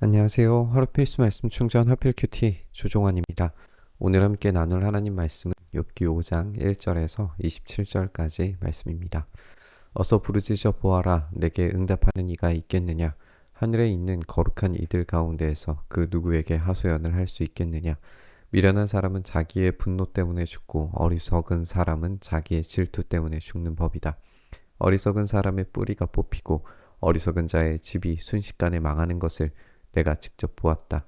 안녕하세요. 하루 필수 말씀 충전 하필 큐티 조종환입니다. 오늘 함께 나눌 하나님 말씀은 욥기 5장 1절에서 27절까지 말씀입니다. 어서 부르짖어 보아라. 내게 응답하는 이가 있겠느냐? 하늘에 있는 거룩한 이들 가운데에서 그 누구에게 하소연을 할 수 있겠느냐? 미련한 사람은 자기의 분노 때문에 죽고 어리석은 사람은 자기의 질투 때문에 죽는 법이다. 어리석은 사람의 뿌리가 뽑히고 어리석은 자의 집이 순식간에 망하는 것을 내가 직접 보았다.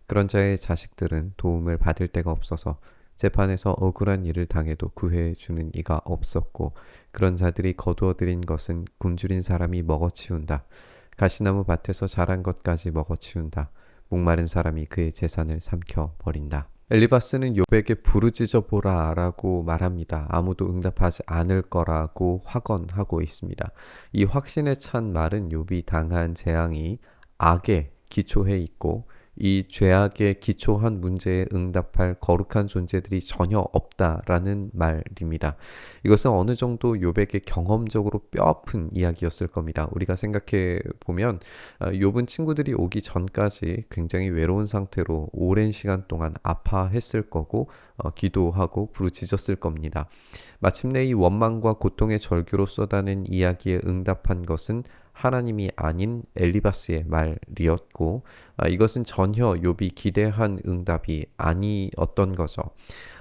그런 자의 자식들은 도움을 받을 데가 없어서 재판에서 억울한 일을 당해도 구해해 주는 이가 없었고, 그런 자들이 거두어들인 것은 굶주린 사람이 먹어치운다. 가시나무 밭에서 자란 것까지 먹어치운다. 목마른 사람이 그의 재산을 삼켜 버린다. 엘리바스는 욥에게 부르짖어 보라 라고 말합니다. 아무도 응답하지 않을 거라고 확언하고 있습니다. 이 확신에 찬 말은 욥이 당한 재앙이 악에 기초해 있고, 이 죄악에 기초한 문제에 응답할 거룩한 존재들이 전혀 없다라는 말입니다. 이것은 어느 정도 욥에게 경험적으로 뼈아픈 이야기였을 겁니다. 우리가 생각해 보면 욥은 친구들이 오기 전까지 굉장히 외로운 상태로 오랜 시간 동안 아파했을 거고, 기도하고 부르짖었을 겁니다. 마침내 이 원망과 고통의 절규로 쏟아낸 이야기에 응답한 것은 하나님이 아닌 엘리바스의 말이었고, 이것은 전혀 욥이 기대한 응답이 아니었던 거죠.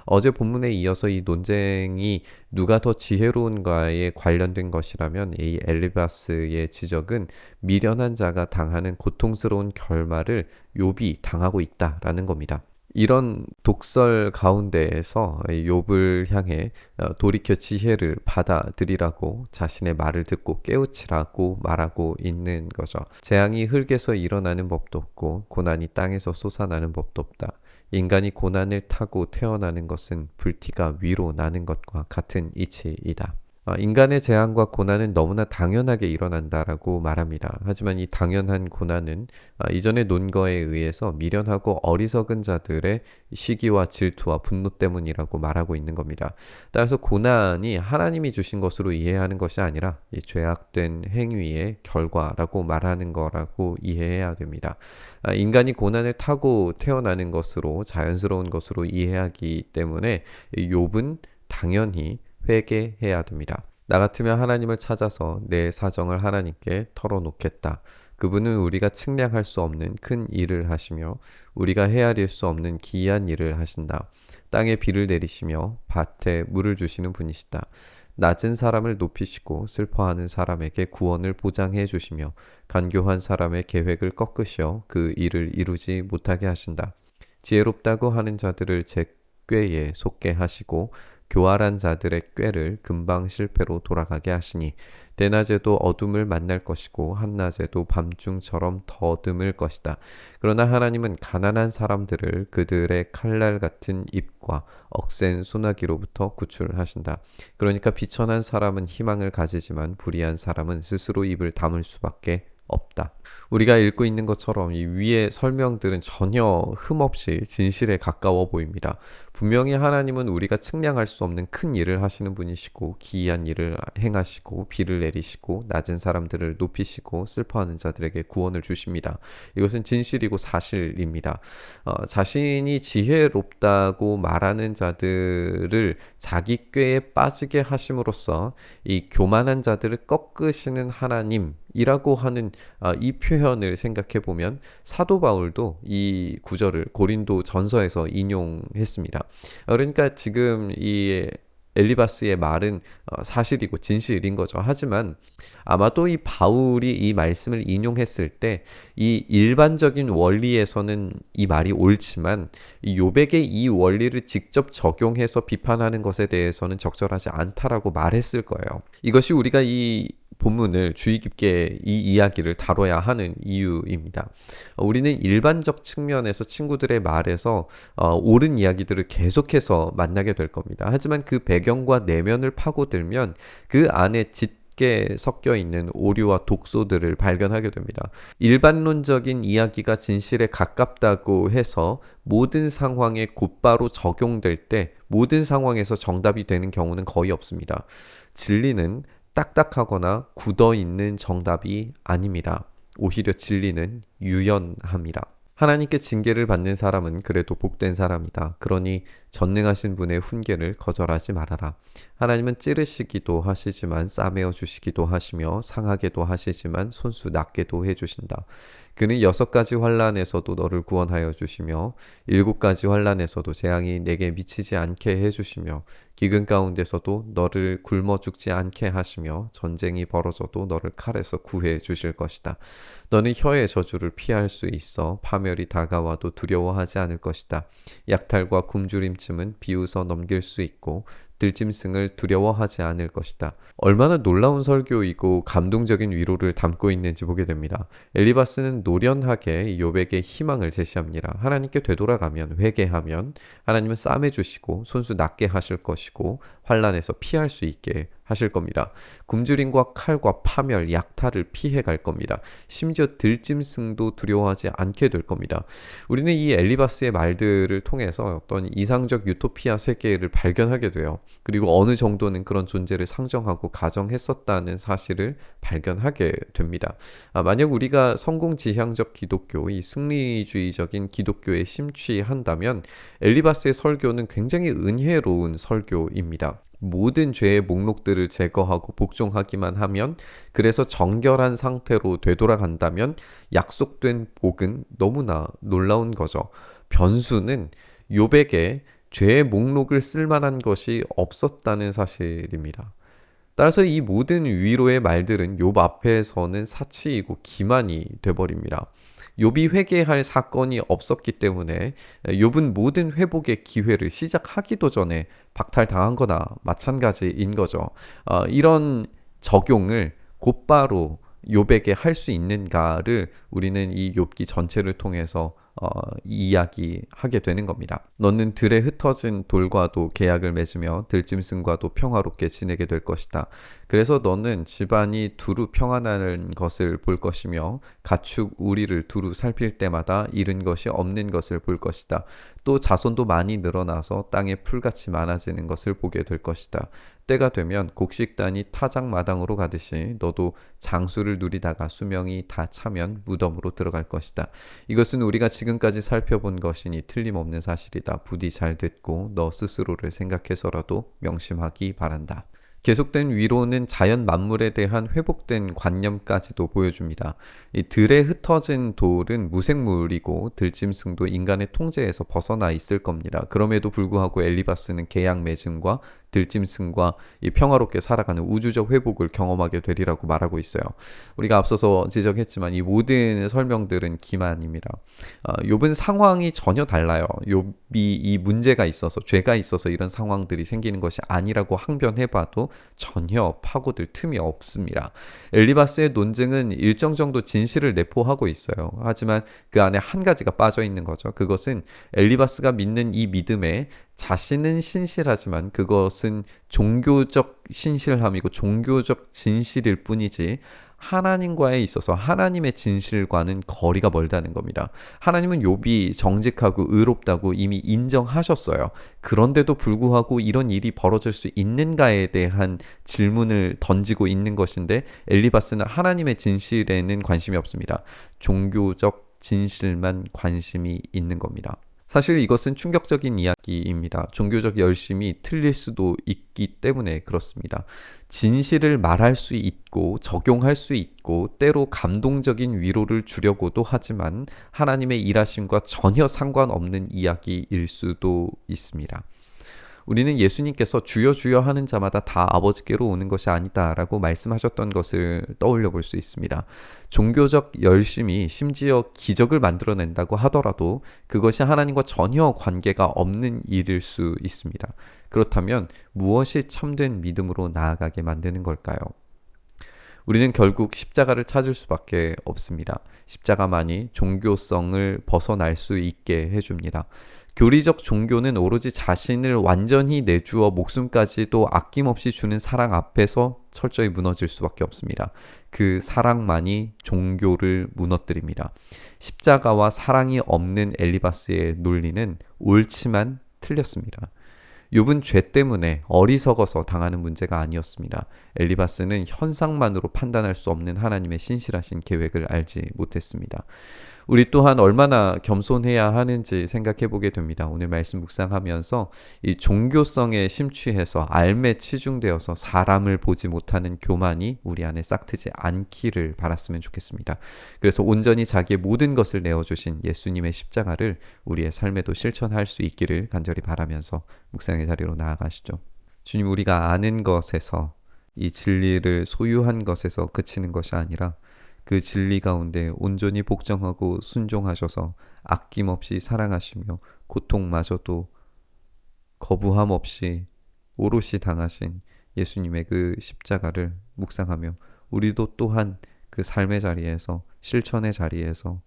어제 본문에 이어서 이 논쟁이 누가 더 지혜로운가에 관련된 것이라면, 이 엘리바스의 지적은 미련한 자가 당하는 고통스러운 결말을 욥이 당하고 있다라는 겁니다. 이런 독설 가운데에서 욥을 향해 돌이켜 지혜를 받아들이라고, 자신의 말을 듣고 깨우치라고 말하고 있는 거죠. 재앙이 흙에서 일어나는 법도 없고 고난이 땅에서 솟아나는 법도 없다. 인간이 고난을 타고 태어나는 것은 불티가 위로 나는 것과 같은 이치이다. 인간의 재앙과 고난은 너무나 당연하게 일어난다라고 말합니다. 하지만 이 당연한 고난은 이전의 논거에 의해서 미련하고 어리석은 자들의 시기와 질투와 분노 때문이라고 말하고 있는 겁니다. 따라서 고난이 하나님이 주신 것으로 이해하는 것이 아니라 이 죄악된 행위의 결과라고 말하는 거라고 이해해야 됩니다. 인간이 고난을 타고 태어나는 것으로, 자연스러운 것으로 이해하기 때문에 욥은 당연히 회개해야 됩니다. 나 같으면 하나님을 찾아서 내 사정을 하나님께 털어놓겠다. 그분은 우리가 측량할 수 없는 큰 일을 하시며 우리가 헤아릴 수 없는 기이한 일을 하신다. 땅에 비를 내리시며 밭에 물을 주시는 분이시다. 낮은 사람을 높이시고 슬퍼하는 사람에게 구원을 보장해 주시며 간교한 사람의 계획을 꺾으시어 그 일을 이루지 못하게 하신다. 지혜롭다고 하는 자들을 제 꾀에 속게 하시고 교활한 자들의 꾀를 금방 실패로 돌아가게 하시니, 대낮에도 어둠을 만날 것이고 한낮에도 밤중처럼 더듬을 것이다. 그러나 하나님은 가난한 사람들을 그들의 칼날 같은 입과 억센 소나기로부터 구출하신다. 그러니까 비천한 사람은 희망을 가지지만 불의한 사람은 스스로 입을 다물 수밖에 없다. 우리가 읽고 있는 것처럼 이 위의 설명들은 전혀 흠없이 진실에 가까워 보입니다. 분명히 하나님은 우리가 측량할 수 없는 큰 일을 하시는 분이시고, 기이한 일을 행하시고, 비를 내리시고, 낮은 사람들을 높이시고, 슬퍼하는 자들에게 구원을 주십니다. 이것은 진실이고 사실입니다. 자신이 지혜롭다고 말하는 자들을 자기 꾀에 빠지게 하심으로써 이 교만한 자들을 꺾으시는 하나님이라고 하는 이 표현을 생각해 보면, 사도 바울도 이 구절을 고린도 전서에서 인용했습니다. 그러니까 지금 이 엘리바스의 말은 사실이고 진실인 거죠. 하지만 아마도 이 바울이 이 말씀을 인용했을 때 이 일반적인 원리에서는 이 말이 옳지만, 이 욥에게 이 원리를 직접 적용해서 비판하는 것에 대해서는 적절하지 않다라고 말했을 거예요. 이것이 우리가 이 본문을 주의 깊게 이 이야기를 다뤄야 하는 이유입니다. 우리는 일반적 측면에서 친구들의 말에서 옳은 이야기들을 계속해서 만나게 될 겁니다. 하지만 그 배경과 내면을 파고들면 그 안에 짙게 섞여 있는 오류와 독소들을 발견하게 됩니다. 일반론적인 이야기가 진실에 가깝다고 해서 모든 상황에 곧바로 적용될 때 모든 상황에서 정답이 되는 경우는 거의 없습니다. 진리는 딱딱하거나 굳어있는 정답이 아닙니다. 오히려 진리는 유연함이라. 하나님께 징계를 받는 사람은 그래도 복된 사람이다. 그러니 전능하신 분의 훈계를 거절하지 말아라. 하나님은 찌르시기도 하시지만 싸매어 주시기도 하시며 상하게도 하시지만 손수 낫게도 해주신다. 그는 6가지 환난에서도 너를 구원하여 주시며 7가지 환난에서도 재앙이 내게 미치지 않게 해주시며 기근 가운데서도 너를 굶어 죽지 않게 하시며 전쟁이 벌어져도 너를 칼에서 구해 주실 것이다. 너는 혀의 저주를 피할 수 있어 파멸이 다가와도 두려워하지 않을 것이다. 약탈과 굶주림쯤은 비웃어 넘길 수 있고 들짐승을 두려워하지 않을 것이다. 얼마나 놀라운 설교이고 감동적인 위로를 담고 있는지 보게 됩니다. 엘리바스는 노련하게 욥에게 희망을 제시합니다. 하나님께 되돌아가면 회개하면 하나님은 싸매 주시고 손수 낫게 하실 것이고 환난에서 피할 수 있게 하실 겁니다. 굶주림과 칼과 파멸, 약탈을 피해 갈 겁니다. 심지어 들짐승도 두려워하지 않게 될 겁니다. 우리는 이 엘리바스의 말들을 통해서 어떤 이상적 유토피아 세계를 발견하게 돼요. 그리고 어느 정도는 그런 존재를 상정하고 가정했었다는 사실을 발견하게 됩니다. 만약 우리가 성공지향적 기독교, 이 승리주의적인 기독교에 심취한다면 엘리바스의 설교는 굉장히 은혜로운 설교입니다. 모든 죄의 목록들을 제거하고 복종하기만 하면, 그래서 정결한 상태로 되돌아간다면 약속된 복은 너무나 놀라운 거죠. 변수는 욥에게 죄의 목록을 쓸만한 것이 없었다는 사실입니다. 따라서 이 모든 위로의 말들은 욥 앞에서는 사치이고 기만이 돼버립니다. 욥이 회개할 사건이 없었기 때문에 욥은 모든 회복의 기회를 시작하기도 전에 박탈당한 거나 마찬가지인 거죠. 이런 적용을 곧바로 욥에게 할 수 있는가를 우리는 이 욥기 전체를 통해서 이야기하게 되는 겁니다. 너는 들에 흩어진 돌과도 계약을 맺으며 들짐승과도 평화롭게 지내게 될 것이다. 그래서 너는 집안이 두루 평안한 것을 볼 것이며 가축 우리를 두루 살필 때마다 잃은 것이 없는 것을 볼 것이다. 또 자손도 많이 늘어나서 땅에 풀같이 많아지는 것을 보게 될 것이다. 때가 되면 곡식단이 타작마당으로 가듯이 너도 장수를 누리다가 수명이 다 차면 무덤으로 들어갈 것이다. 이것은 우리가 지금까지 살펴본 것이니 틀림없는 사실이다. 부디 잘 듣고 너 스스로를 생각해서라도 명심하기 바란다. 계속된 위로는 자연 만물에 대한 회복된 관념까지도 보여줍니다. 이 들에 흩어진 돌은 무생물이고 들짐승도 인간의 통제에서 벗어나 있을 겁니다. 그럼에도 불구하고 엘리바스는 계약 맺음과 들짐승과 이 평화롭게 살아가는 우주적 회복을 경험하게 되리라고 말하고 있어요. 우리가 앞서서 지적했지만 이 모든 설명들은 기만입니다. 욥은 상황이 전혀 달라요. 욥이 이 문제가 있어서, 죄가 있어서 이런 상황들이 생기는 것이 아니라고 항변해봐도 전혀 파고들 틈이 없습니다. 엘리바스의 논증은 일정 정도 진실을 내포하고 있어요. 하지만 그 안에 한 가지가 빠져 있는 거죠. 그것은 엘리바스가 믿는 이 믿음에 자신은 신실하지만 그것은 종교적 신실함이고 종교적 진실일 뿐이지 하나님과에 있어서 하나님의 진실과는 거리가 멀다는 겁니다. 하나님은 욥이 정직하고 의롭다고 이미 인정하셨어요. 그런데도 불구하고 이런 일이 벌어질 수 있는가에 대한 질문을 던지고 있는 것인데 엘리바스는 하나님의 진실에는 관심이 없습니다. 종교적 진실만 관심이 있는 겁니다. 사실 이것은 충격적인 이야기입니다. 종교적 열심이 틀릴 수도 있기 때문에 그렇습니다. 진실을 말할 수 있고 적용할 수 있고 때로 감동적인 위로를 주려고도 하지만 하나님의 일하심과 전혀 상관없는 이야기일 수도 있습니다. 우리는 예수님께서 주여 주여 하는 자마다 다 아버지께로 오는 것이 아니다라고 말씀하셨던 것을 떠올려 볼 수 있습니다. 종교적 열심이 심지어 기적을 만들어낸다고 하더라도 그것이 하나님과 전혀 관계가 없는 일일 수 있습니다. 그렇다면 무엇이 참된 믿음으로 나아가게 만드는 걸까요? 우리는 결국 십자가를 찾을 수밖에 없습니다. 십자가만이 종교성을 벗어날 수 있게 해줍니다. 교리적 종교는 오로지 자신을 완전히 내주어 목숨까지도 아낌없이 주는 사랑 앞에서 철저히 무너질 수밖에 없습니다. 그 사랑만이 종교를 무너뜨립니다. 십자가와 사랑이 없는 엘리바스의 논리는 옳지만 틀렸습니다. 욥은 죄 때문에 어리석어서 당하는 문제가 아니었습니다. 엘리바스는 현상만으로 판단할 수 없는 하나님의 신실하신 계획을 알지 못했습니다. 우리 또한 얼마나 겸손해야 하는지 생각해 보게 됩니다. 오늘 말씀 묵상하면서 이 종교성에 심취해서 알매 치중되어서 사람을 보지 못하는 교만이 우리 안에 싹트지 않기를 바랐으면 좋겠습니다. 그래서 온전히 자기의 모든 것을 내어주신 예수님의 십자가를 우리의 삶에도 실천할 수 있기를 간절히 바라면서 묵상의 자리로 나아가시죠. 주님, 우리가 아는 것에서 이 진리를 소유한 것에서 그치는 것이 아니라 그 진리 가운데 온전히 복종하고 순종하셔서 아낌없이 사랑하시며 고통마저도 거부함 없이 오롯이 당하신 예수님의 그 십자가를 묵상하며 우리도 또한 그 삶의 자리에서 실천의 자리에서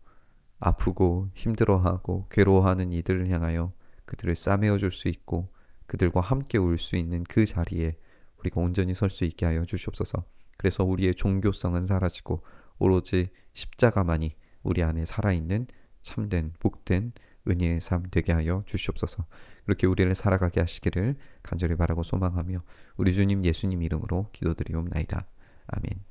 아프고 힘들어하고 괴로워하는 이들을 향하여 그들을 싸매어 줄 수 있고 그들과 함께 올 수 있는 그 자리에 우리가 온전히 설 수 있게 하여 주시옵소서. 그래서 우리의 종교성은 사라지고 오로지 십자가만이 우리 안에 살아있는 참된 복된 은혜의 삶 되게 하여 주시옵소서. 그렇게 우리를 살아가게 하시기를 간절히 바라고 소망하며 우리 주님 예수님 이름으로 기도드리옵나이다. 아멘.